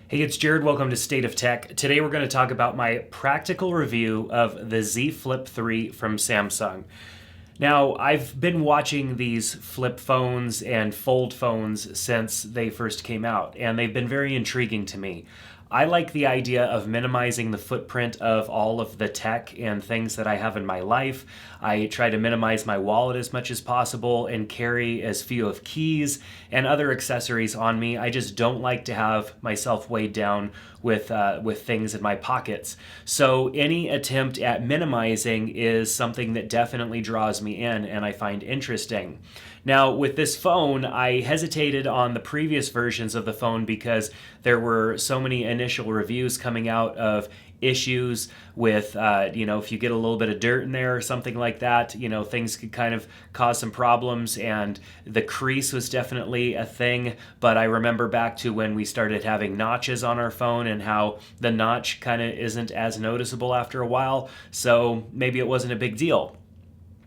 Hey, it's Jared. Welcome to State of Tech. Today we're going to talk about my practical review of the Z Flip 3 from Samsung. Now, I've been watching these flip phones and fold phones since they first came out, and they've been very intriguing to me. I like the idea of minimizing the footprint of all of the tech and things that I have in my life. I try to minimize my wallet as much as possible and carry as few of keys and other accessories on me. I just don't like to have myself weighed down with things in my pockets. So any attempt at minimizing is something that definitely draws me in and I find interesting. Now, with this phone, I hesitated on the previous versions of the phone because there were so many initial reviews coming out of issues with, if you get a little bit of dirt in there or something like that, things could kind of cause some problems. And the crease was definitely a thing. But I remember back to when we started having notches on our phone and how the notch kind of isn't as noticeable after a while. So maybe it wasn't a big deal.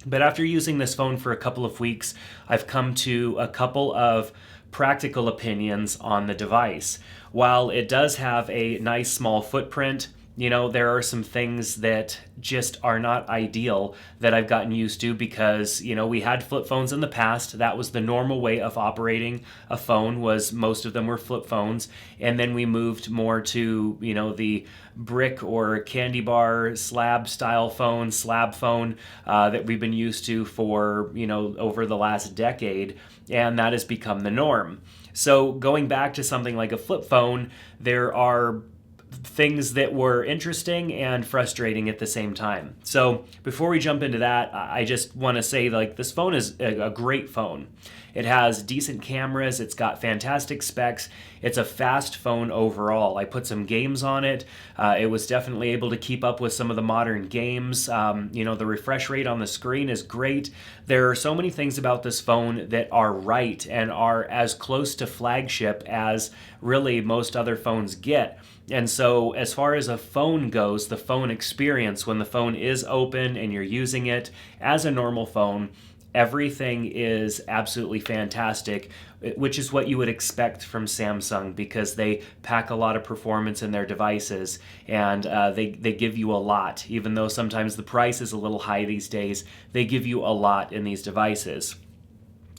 But after using this phone for a couple of weeks, I've come to a couple of practical opinions on the device. While it does have a nice small footprint, there are some things that just are not ideal that I've gotten used to because, we had flip phones in the past. That was the normal way of operating a phone, was most of them were flip phones. And then we moved more to, the brick or candy bar slab style phone, slab phone that we've been used to for, over the last decade. And that has become the norm. So going back to something like a flip phone, there are things that were interesting and frustrating at the same time. So before we jump into that, I just want to say this phone is a great phone. It has decent cameras, it's got fantastic specs, it's a fast phone overall. I put some games on it. It was definitely able to keep up with some of the modern games. The refresh rate on the screen is great. There are so many things about this phone that are right and are as close to flagship as really most other phones get. And so as far as a phone goes, the phone experience when the phone is open and you're using it as a normal phone, everything is absolutely fantastic, which is what you would expect from Samsung because they pack a lot of performance in their devices and they give you a lot. Even though sometimes the price is a little high these days, they give you a lot in these devices.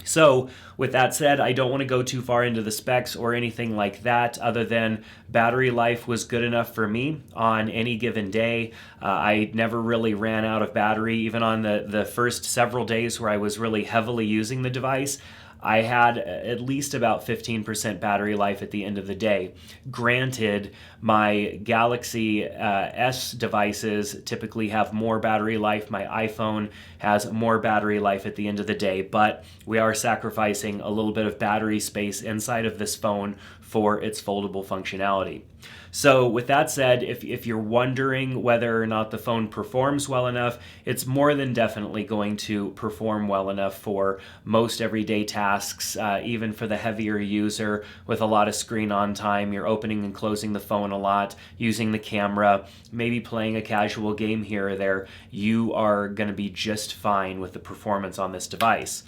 So with that said, I don't want to go too far into the specs or anything like that other than battery life was good enough for me on any given day. I never really ran out of battery, even on the first several days where I was really heavily using the device. I had at least about 15% battery life at the end of the day. Granted, my Galaxy S devices typically have more battery life. My iPhone has more battery life at the end of the day, but we are sacrificing a little bit of battery space inside of this phone for its foldable functionality. So with that said, if you're wondering whether or not the phone performs well enough, it's more than definitely going to perform well enough for most everyday tasks, even for the heavier user with a lot of screen on time. You're opening and closing the phone a lot, using the camera, maybe playing a casual game here or there. You are going to be just fine with the performance on this device.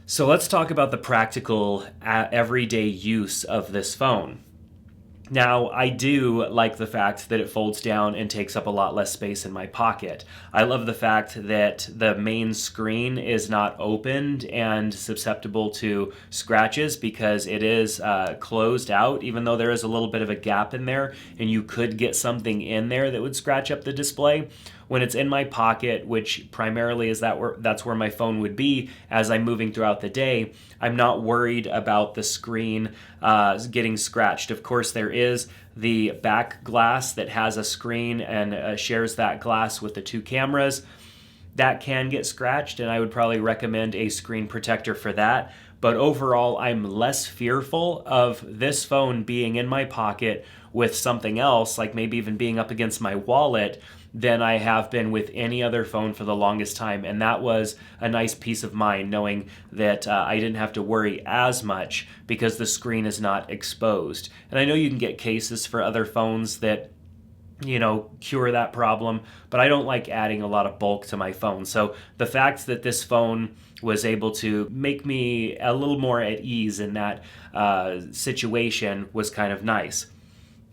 So let's talk about the practical, everyday use of this phone. Now, I do like the fact that it folds down and takes up a lot less space in my pocket. I love the fact that the main screen is not opened and susceptible to scratches because it is closed out, even though there is a little bit of a gap in there and you could get something in there that would scratch up the display. When it's in my pocket, which primarily is that's where my phone would be as I'm moving throughout the day, I'm not worried about the screen getting scratched. Of course, there is the back glass that has a screen and shares that glass with the two cameras. That can get scratched, and I would probably recommend a screen protector for that. But overall, I'm less fearful of this phone being in my pocket with something else, like maybe even being up against my wallet, than I have been with any other phone for the longest time. And that was a nice peace of mind, knowing that I didn't have to worry as much because the screen is not exposed. And I know you can get cases for other phones that cure that problem, but I don't like adding a lot of bulk to my phone. So the fact that this phone was able to make me a little more at ease in that situation was kind of nice.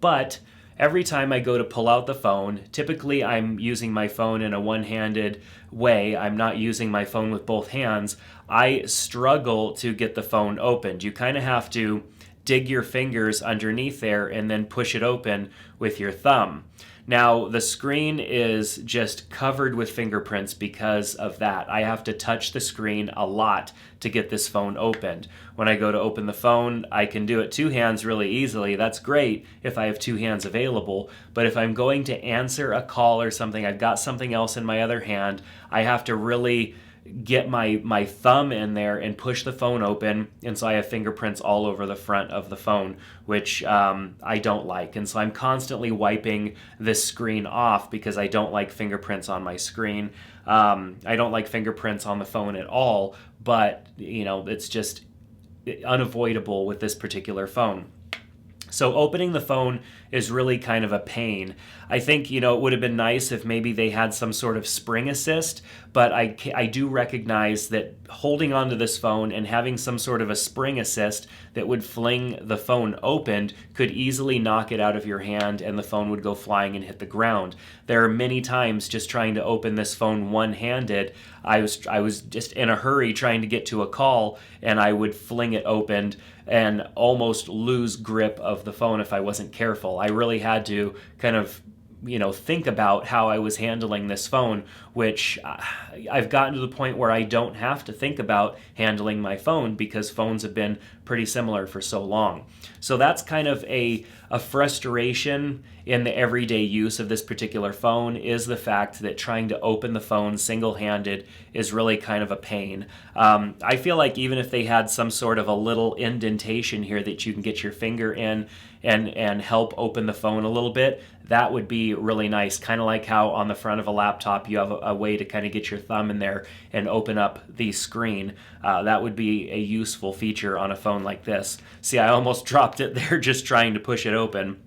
But every time I go to pull out the phone, typically I'm using my phone in a one-handed way. I'm not using my phone with both hands. I struggle to get the phone opened. You kind of have to dig your fingers underneath there and then push it open with your thumb. Now, the screen is just covered with fingerprints because of that. I have to touch the screen a lot to get this phone opened. When I go to open the phone, I can do it two hands really easily. That's great if I have two hands available. But if I'm going to answer a call or something, I've got something else in my other hand, I have to really get my thumb in there and push the phone open, and so I have fingerprints all over the front of the phone, which I don't like. And so I'm constantly wiping this screen off because I don't like fingerprints on my screen. I don't like fingerprints on the phone at all, but it's just unavoidable with this particular phone. So opening the phone is really kind of a pain. I think, it would have been nice if maybe they had some sort of spring assist, but I do recognize that holding onto this phone and having some sort of a spring assist that would fling the phone opened could easily knock it out of your hand and the phone would go flying and hit the ground. There are many times just trying to open this phone one-handed, I was just in a hurry trying to get to a call and I would fling it open and almost lose grip of the phone if I wasn't careful. I really had to kind of think about how I was handling this phone, which I've gotten to the point where I don't have to think about handling my phone because phones have been pretty similar for so long. So that's kind of a frustration in the everyday use of this particular phone, is the fact that trying to open the phone single-handed is really kind of a pain. I feel like even if they had some sort of a little indentation here that you can get your finger in and help open the phone a little bit, that would be really nice. Kind of like how on the front of a laptop you have a way to kind of get your thumb in there and open up the screen. That would be a useful feature on a phone like this. See, I almost dropped it there just trying to push it open.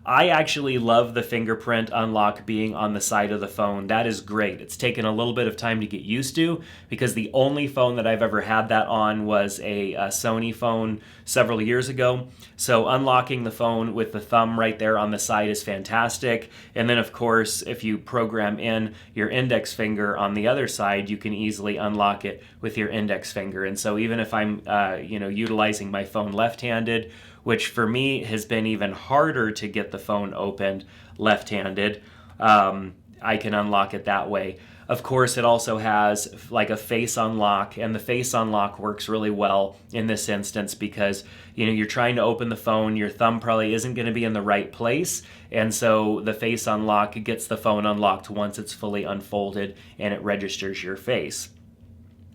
I actually love the fingerprint unlock being on the side of the phone. That is great. It's taken a little bit of time to get used to because the only phone that I've ever had that on was a Sony phone several years ago. So unlocking the phone with the thumb right there on the side is fantastic. And then of course, if you program in your index finger on the other side, you can easily unlock it with your index finger. And so even if I'm utilizing my phone left-handed, which for me has been even harder to get the phone opened left-handed, I can unlock it that way. Of course, it also has like a face unlock, and the face unlock works really well in this instance because you're trying to open the phone, your thumb probably isn't going to be in the right place, and so the face unlock gets the phone unlocked once it's fully unfolded and it registers your face.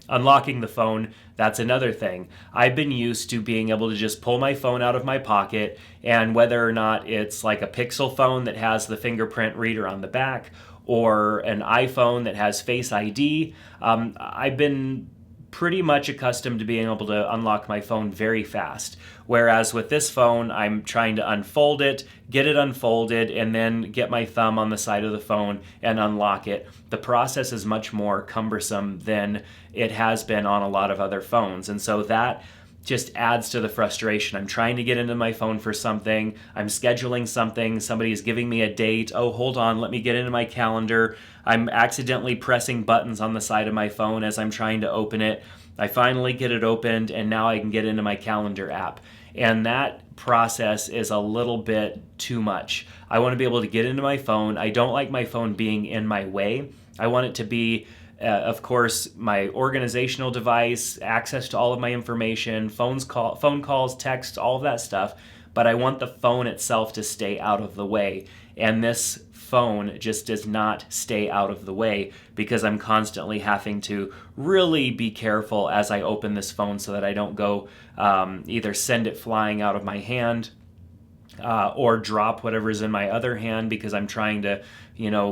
Unlocking the phone, that's another thing. I've been used to being able to just pull my phone out of my pocket, and whether or not it's like a Pixel phone that has the fingerprint reader on the back or an iPhone that has Face ID, I've been pretty much accustomed to being able to unlock my phone very fast. Whereas with this phone, I'm trying to unfold it, get it unfolded, and then get my thumb on the side of the phone and unlock it. The process is much more cumbersome than it has been on a lot of other phones. And so that just adds to the frustration. I'm trying to get into my phone for something, I'm scheduling something, somebody's giving me a date, oh hold on, let me get into my calendar, I'm accidentally pressing buttons on the side of my phone as I'm trying to open it. I finally get it opened and now I can get into my calendar app. And that process is a little bit too much. I want to be able to get into my phone. I don't like my phone being in my way. I want it to be of course, my organizational device, access to all of my information, phone calls, texts, all of that stuff, but I want the phone itself to stay out of the way. And this phone just does not stay out of the way because I'm constantly having to really be careful as I open this phone so that I don't go either send it flying out of my hand or drop whatever's in my other hand because I'm trying to,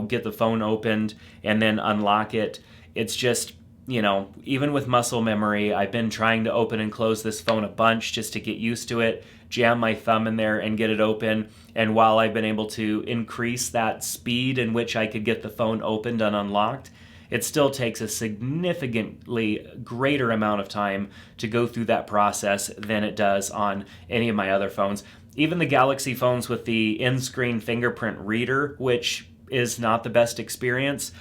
get the phone opened and then unlock it. It's just, even with muscle memory, I've been trying to open and close this phone a bunch just to get used to it, jam my thumb in there and get it open. And while I've been able to increase that speed in which I could get the phone opened and unlocked, it still takes a significantly greater amount of time to go through that process than it does on any of my other phones. Even the Galaxy phones with the in-screen fingerprint reader, which is not the best experience,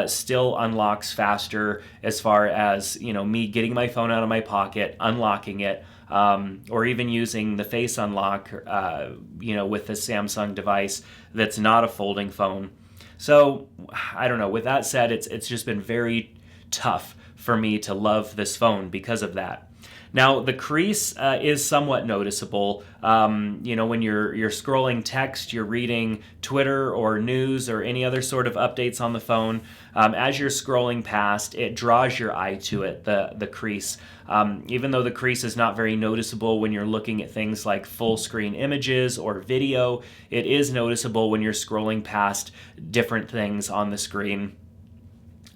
still unlocks faster as far as, me getting my phone out of my pocket, unlocking it, or even using the face unlock, with the Samsung device that's not a folding phone. So, I don't know. With that said, it's just been very tough for me to love this phone because of that. Now, the crease is somewhat noticeable. When you're scrolling text, you're reading Twitter or news or any other sort of updates on the phone, as you're scrolling past, it draws your eye to it, the crease. Even though the crease is not very noticeable when you're looking at things like full screen images or video, it is noticeable when you're scrolling past different things on the screen.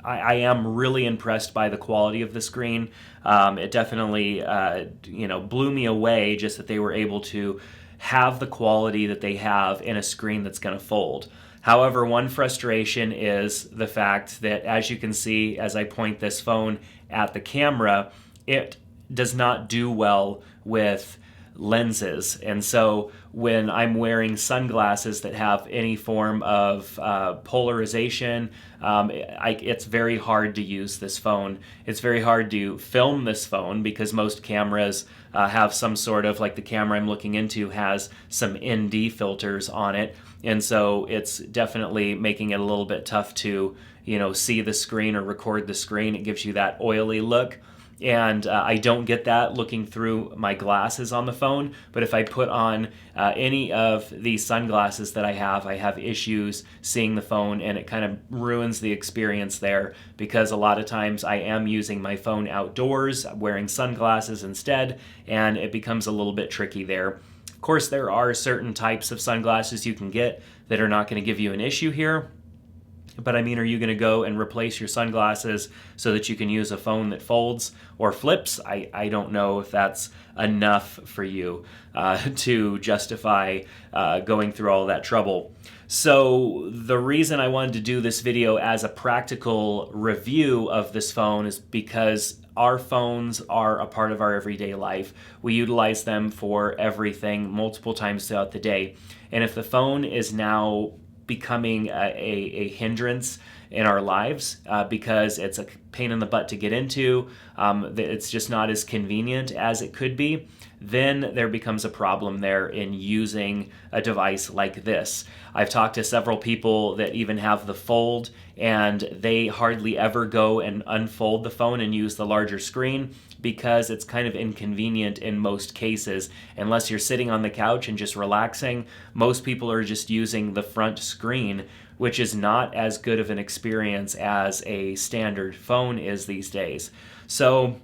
I am really impressed by the quality of the screen. It definitely, blew me away just that they were able to have the quality that they have in a screen that's going to fold. However, one frustration is the fact that, as you can see, as I point this phone at the camera, it does not do well with lenses. And so when I'm wearing sunglasses that have any form of polarization, it's very hard to use this phone. It's very hard to film this phone because most cameras have some sort of, like the camera I'm looking into has some ND filters on it. And so it's definitely making it a little bit tough to, see the screen or record the screen. It gives you that oily look. And I don't get that looking through my glasses on the phone, but if I put on any of these sunglasses that I have issues seeing the phone, and it kind of ruins the experience there because a lot of times I am using my phone outdoors, wearing sunglasses instead, and it becomes a little bit tricky there. Of course, there are certain types of sunglasses you can get that are not going to give you an issue here. But I mean, are you going to go and replace your sunglasses so that you can use a phone that folds or flips? I don't know if that's enough for you to justify going through all that trouble. So the reason I wanted to do this video as a practical review of this phone is because our phones are a part of our everyday life. We utilize them for everything multiple times throughout the day. And if the phone is now becoming a hindrance in our lives because it's a pain in the butt to get into, it's just not as convenient as it could be, then there becomes a problem there in using a device like this. I've talked to several people that even have the Fold, and they hardly ever go and unfold the phone and use the larger screen because it's kind of inconvenient in most cases. Unless you're sitting on the couch and just relaxing, most people are just using the front screen, which is not as good of an experience as a standard phone is these days. So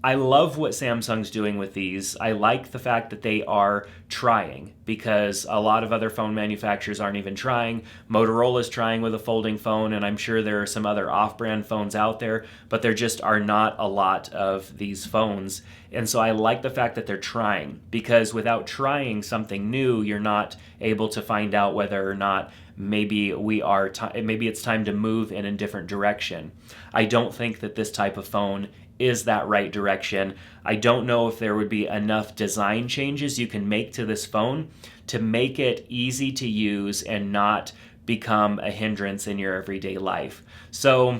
I love what Samsung's doing with these. I like the fact that they are trying, because a lot of other phone manufacturers aren't even trying. Motorola's trying with a folding phone, and I'm sure there are some other off-brand phones out there, but there just are not a lot of these phones. And so I like the fact that they're trying, because without trying something new, you're not able to find out whether or not maybe it's time to move in a different direction. I don't think that this type of phone is that right direction. I don't know if there would be enough design changes you can make to this phone to make it easy to use and not become a hindrance in your everyday life. So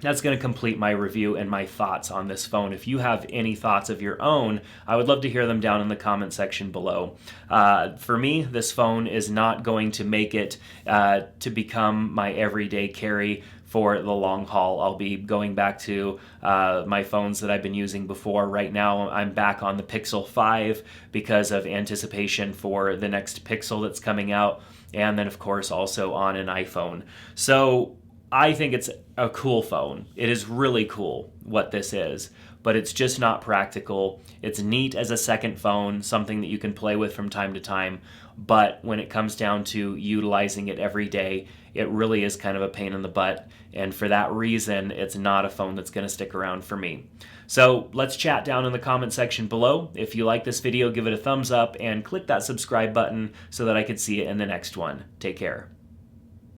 that's going to complete my review and my thoughts on this phone. If you have any thoughts of your own, I would love to hear them down in the comment section below. For me, this phone is not going to make it to become my everyday carry for the long haul. I'll be going back to my phones that I've been using before. Right now, I'm back on the Pixel 5 because of anticipation for the next Pixel that's coming out, and then of course also on an iPhone. So I think it's a cool phone. It is really cool what this is, but it's just not practical. It's neat as a second phone, something that you can play with from time to time, but when it comes down to utilizing it every day, it really is kind of a pain in the butt, and for that reason, it's not a phone that's going to stick around for me. So let's chat down in the comment section below. If you like this video, give it a thumbs up and click that subscribe button so that I can see it in the next one. Take care.